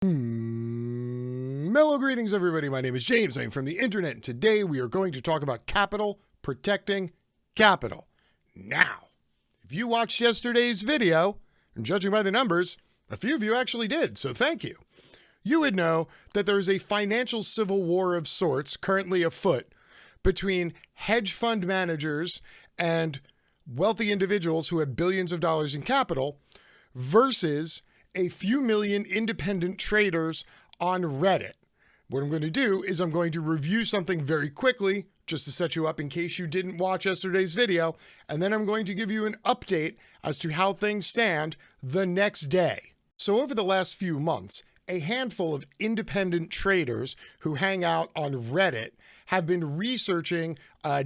Mellow greetings, everybody. My name is James. I'm from the internet, and today we are going to talk about capital protecting capital. Now, if you watched yesterday's video, and judging by the numbers, a few of you actually did, so thank you. You would know that there is a financial civil war of sorts currently afoot between hedge fund managers and wealthy individuals who have billions of dollars in capital versus a few million independent traders on Reddit. What I'm going to do is I'm going to review something very quickly just to set you up in case you didn't watch yesterday's video, and then I'm going to give you an update as to how things stand the next day. So over the last few months, a handful of independent traders who hang out on Reddit have been researching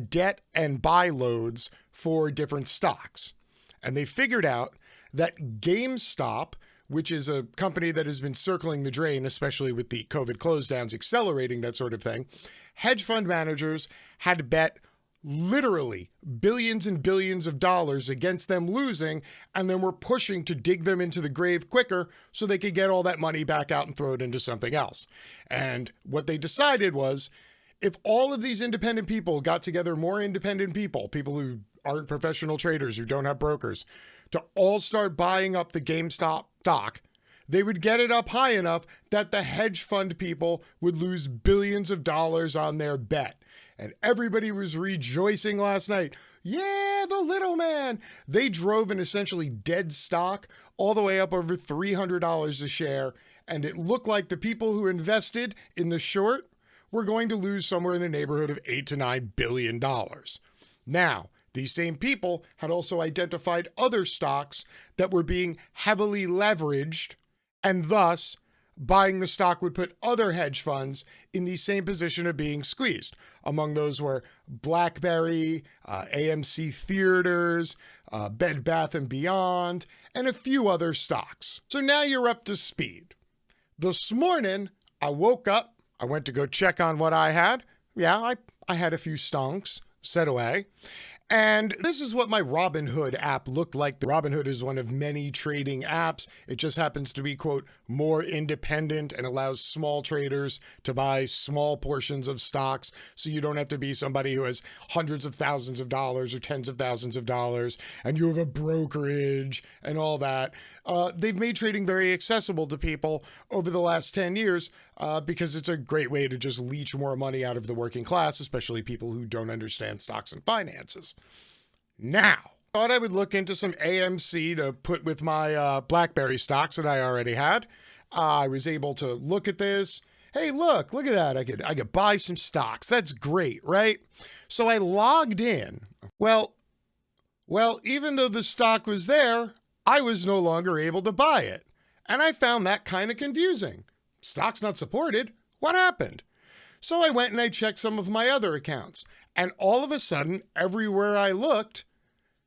debt and buy loads for different stocks. And they figured out that GameStop, which is a company that has been circling the drain, especially with the COVID close downs accelerating that sort of thing, hedge fund managers had bet literally billions and billions of dollars against them losing, and then were pushing to dig them into the grave quicker so they could get all that money back out and throw it into something else. And what they decided was, if all of these independent people got together, more independent people who aren't professional traders, who don't have brokers, to all start buying up the GameStop stock, they would get it up high enough that the hedge fund people would lose billions of dollars on their bet. And everybody was rejoicing last night. Yeah, the little man. They drove an essentially dead stock all the way up over $300 a share. And it looked like the people who invested in the short were going to lose somewhere in the neighborhood of $8 to $9 billion. Now, these same people had also identified other stocks that were being heavily leveraged, and thus buying the stock would put other hedge funds in the same position of being squeezed. Among those were BlackBerry, AMC Theaters, Bed Bath & Beyond, and a few other stocks. So now you're up to speed. This morning, I woke up, I went to go check on what I had. Yeah, I had a few stonks set away. And this is what my Robinhood app looked like. The Robinhood is one of many trading apps. It just happens to be, quote, more independent and allows small traders to buy small portions of stocks. So you don't have to be somebody who has hundreds of thousands of dollars or tens of thousands of dollars, and you have a brokerage and all that. They've made trading very accessible to people over the last 10 years because it's a great way to just leech more money out of the working class, especially people who don't understand stocks and finances. Now, I thought I would look into some AMC to put with my BlackBerry stocks that I already had. I was able to look at this. Hey, look at that. I could buy some stocks. That's great, right? So I logged in. Well, even though the stock was there, I was no longer able to buy it. And I found that kind of confusing. Stock's not supported. What happened? So I went and I checked some of my other accounts. And all of a sudden, everywhere I looked,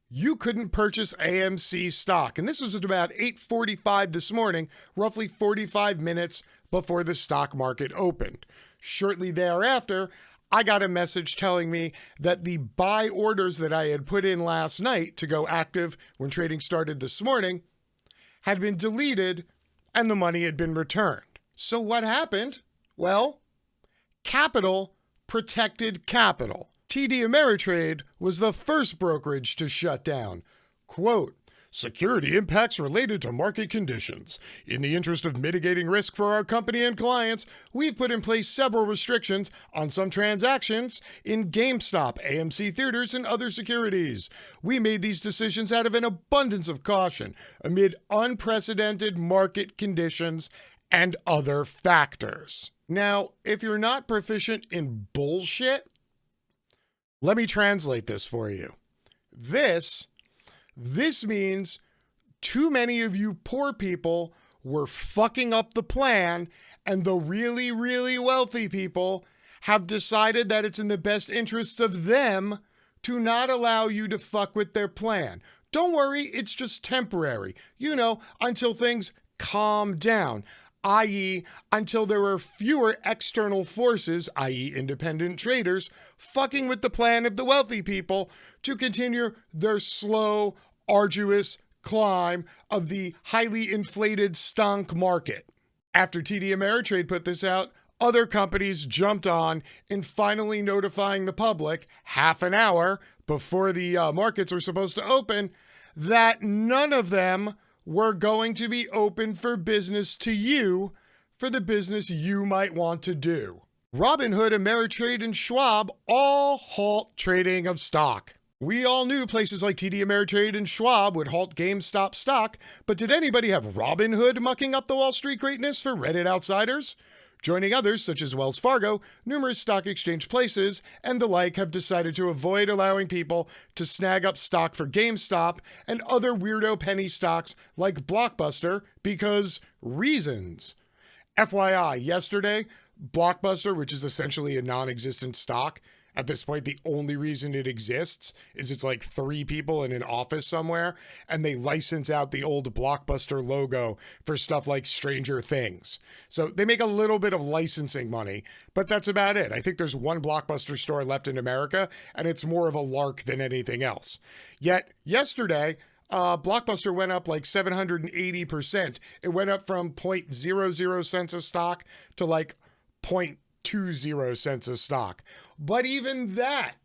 you couldn't purchase AMC stock. And this was at about 8:45 this morning, roughly 45 minutes before the stock market opened. Shortly thereafter, I got a message telling me that the buy orders that I had put in last night to go active when trading started this morning had been deleted and the money had been returned. So what happened? Well, capital protected capital. TD Ameritrade was the first brokerage to shut down. Quote, security impacts related to market conditions. In the interest of mitigating risk for our company and clients, we've put in place several restrictions on some transactions in GameStop, AMC Theaters, and other securities. We made these decisions out of an abundance of caution amid unprecedented market conditions and other factors. Now, if you're not proficient in bullshit, let me translate this for you. This means too many of you poor people were fucking up the plan, and the really, really wealthy people have decided that it's in the best interests of them to not allow you to fuck with their plan. Don't worry, it's just temporary, until things calm down. i.e., until there are fewer external forces, i.e., independent traders, fucking with the plan of the wealthy people to continue their slow, arduous climb of the highly inflated stonk market. After TD Ameritrade put this out, other companies jumped on in finally notifying the public half an hour before the markets were supposed to open that none of them were going to be open for business to you for the business you might want to do. Robinhood, Ameritrade, and Schwab all halt trading of stock. We all knew places like TD Ameritrade and Schwab would halt GameStop stock, but did anybody have Robinhood mucking up the Wall Street greatness for Reddit outsiders? Joining others, such as Wells Fargo, numerous stock exchange places, and the like have decided to avoid allowing people to snag up stock for GameStop and other weirdo penny stocks like Blockbuster because reasons. FYI, yesterday, Blockbuster, which is essentially a non-existent stock, at this point, the only reason it exists is it's like 3 people in an office somewhere, and they license out the old Blockbuster logo for stuff like Stranger Things. So they make a little bit of licensing money, but that's about it. I think there's one Blockbuster store left in America, and it's more of a lark than anything else. Yet, yesterday, Blockbuster went up like 780%. It went up from 0.00 cents a stock to like 0.20 cents a stock. But even that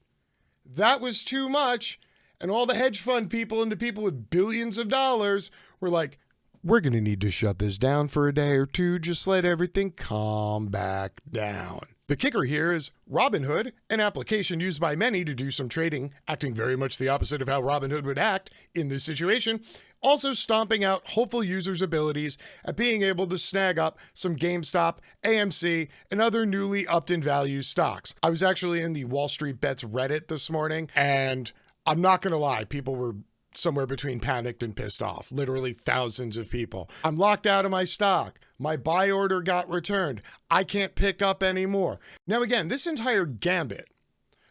was too much. And all the hedge fund people and the people with billions of dollars were like, we're going to need to shut this down for a day or two. Just let everything calm back down. The kicker here is Robinhood, an application used by many to do some trading, acting very much the opposite of how Robinhood would act in this situation, also stomping out hopeful users' abilities at being able to snag up some GameStop, AMC, and other newly upped in value stocks. I was actually in the Wall Street Bets Reddit this morning, and I'm not going to lie, people were somewhere between panicked and pissed off. Literally thousands of people. I'm locked out of my stock. My buy order got returned. I can't pick up anymore. Now again, this entire gambit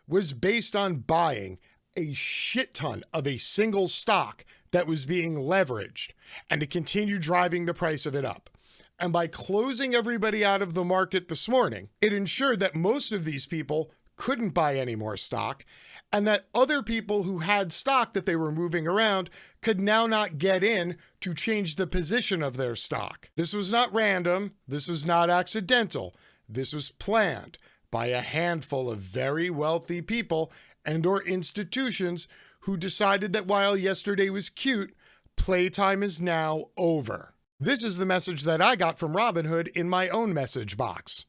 was based on buying a shit ton of a single stock that was being leveraged and to continue driving the price of it up. And by closing everybody out of the market this morning, it ensured that most of these people couldn't buy any more stock, and that other people who had stock that they were moving around could now not get in to change the position of their stock. This was not random. This was not accidental. This was planned by a handful of very wealthy people and or institutions who decided that while yesterday was cute, playtime is now over. This is the message that I got from Robinhood in my own message box.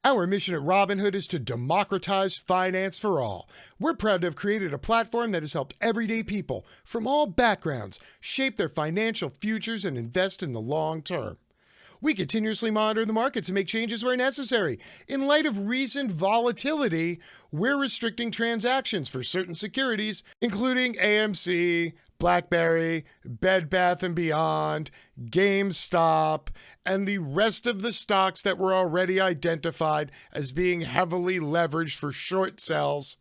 Our mission at Robinhood is to democratize finance for all. We're proud to have created a platform that has helped everyday people from all backgrounds shape their financial futures and invest in the long term. We continuously monitor the markets and make changes where necessary. In light of recent volatility, we're restricting transactions for certain securities, including AMC, BlackBerry, Bed Bath & Beyond, GameStop, and the rest of the stocks that were already identified as being heavily leveraged for short sells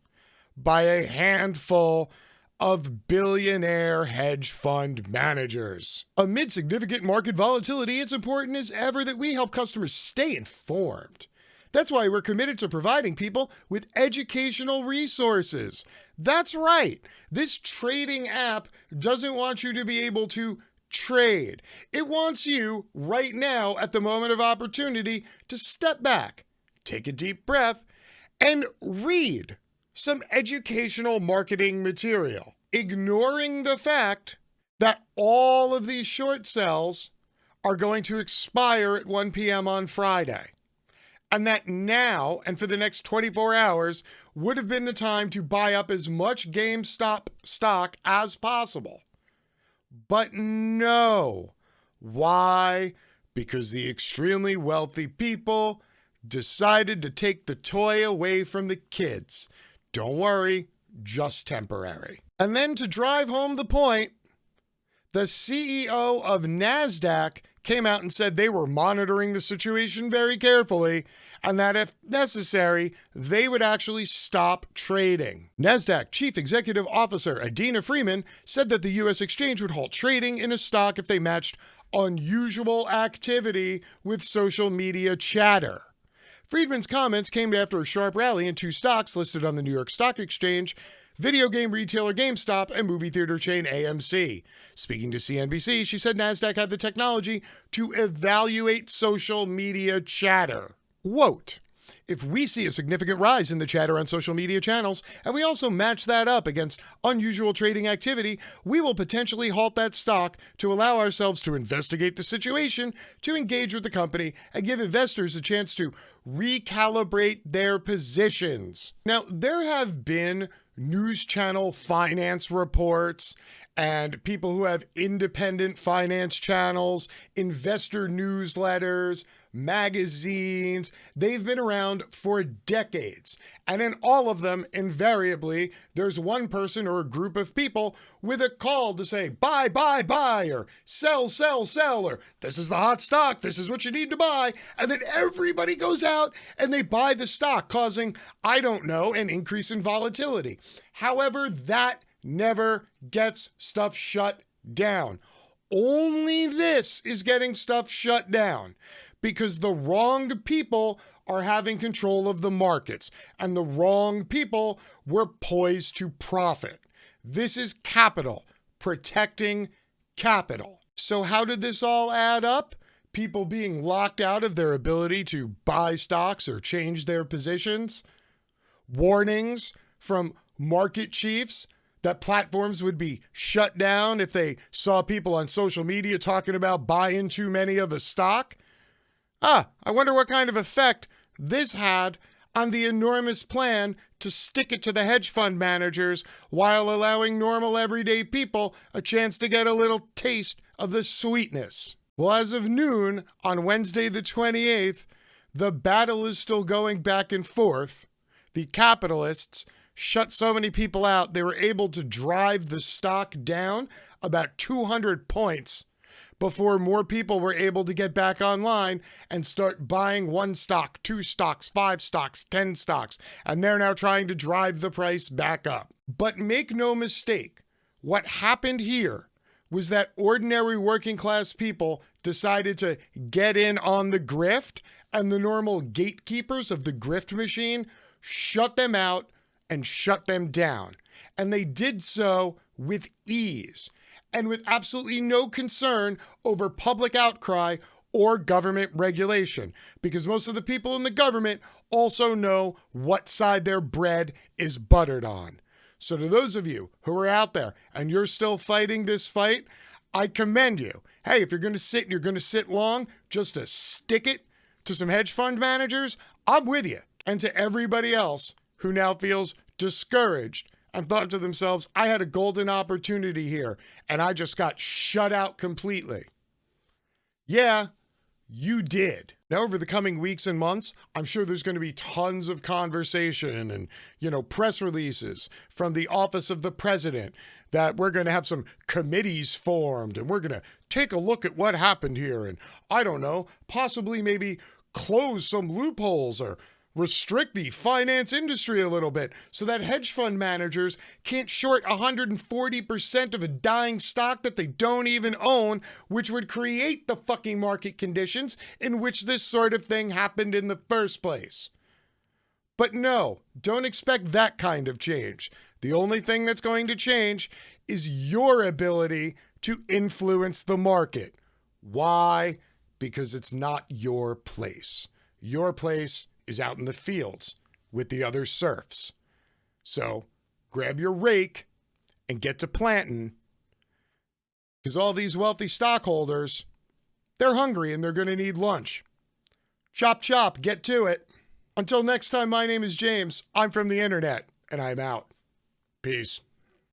by a handful of billionaire hedge fund managers. Amid significant market volatility, it's important as ever that we help customers stay informed. That's why we're committed to providing people with educational resources. That's right. This trading app doesn't want you to be able to trade. It wants you right now at the moment of opportunity to step back, take a deep breath, and read some educational marketing material, ignoring the fact that all of these short sells are going to expire at 1 p.m. on Friday. And that now, and for the next 24 hours, would have been the time to buy up as much GameStop stock as possible. But no. Why? Because the extremely wealthy people decided to take the toy away from the kids. Don't worry, just temporary. And then to drive home the point, the CEO of NASDAQ came out and said they were monitoring the situation very carefully and that if necessary, they would actually stop trading. NASDAQ Chief Executive Officer Adina Freeman said that the U.S. exchange would halt trading in a stock if they matched unusual activity with social media chatter. Friedman's comments came after a sharp rally in 2 stocks listed on the New York Stock Exchange video game retailer GameStop, and movie theater chain AMC. Speaking to CNBC, she said NASDAQ had the technology to evaluate social media chatter. Quote, if we see a significant rise in the chatter on social media channels, and we also match that up against unusual trading activity, we will potentially halt that stock to allow ourselves to investigate the situation, to engage with the company, and give investors a chance to recalibrate their positions. Now, there have been news channel finance reports and people who have independent finance channels, investor newsletters, magazines. They've been around for decades. And in all of them, invariably, there's one person or a group of people with a call to say, buy, buy, buy, or sell, sell, sell, or this is the hot stock, this is what you need to buy. And then everybody goes out and they buy the stock, causing, I don't know, an increase in volatility. However, that never gets stuff shut down. Only this is getting stuff shut down because the wrong people are having control of the markets and the wrong people were poised to profit. This is capital, protecting capital. So how did this all add up? People being locked out of their ability to buy stocks or change their positions? Warnings from market chiefs that platforms would be shut down if they saw people on social media talking about buying too many of a stock? I wonder what kind of effect this had on the enormous plan to stick it to the hedge fund managers while allowing normal everyday people a chance to get a little taste of the sweetness. Well, as of noon on Wednesday the 28th, the battle is still going back and forth. The capitalists shut so many people out, they were able to drive the stock down about 200 points before more people were able to get back online and start buying one stock, two stocks, 5 stocks, 10 stocks, and they're now trying to drive the price back up. But make no mistake, what happened here was that ordinary working class people decided to get in on the grift, and the normal gatekeepers of the grift machine shut them out and shut them down. And they did so with ease and with absolutely no concern over public outcry or government regulation, because most of the people in the government also know what side their bread is buttered on. So to those of you who are out there and you're still fighting this fight, I commend you. Hey, if you're going to sit and you're going to sit long just to stick it to some hedge fund managers, I'm with you. And to everybody else who now feels discouraged and thought to themselves, I had a golden opportunity here and I just got shut out completely. Yeah, you did. Now, over the coming weeks and months, I'm sure there's going to be tons of conversation and, press releases from the office of the president that we're going to have some committees formed and we're going to take a look at what happened here and, I don't know, possibly maybe close some loopholes or restrict the finance industry a little bit so that hedge fund managers can't short 140% of a dying stock that they don't even own, which would create the fucking market conditions in which this sort of thing happened in the first place. But no, don't expect that kind of change. The only thing that's going to change is your ability to influence the market. Why? Because it's not your place. Your place is out in the fields with the other serfs. So grab your rake and get to planting, because all these wealthy stockholders, they're hungry and they're going to need lunch. Chop, chop, get to it. Until next time, my name is James. I'm from the internet and I'm out. Peace.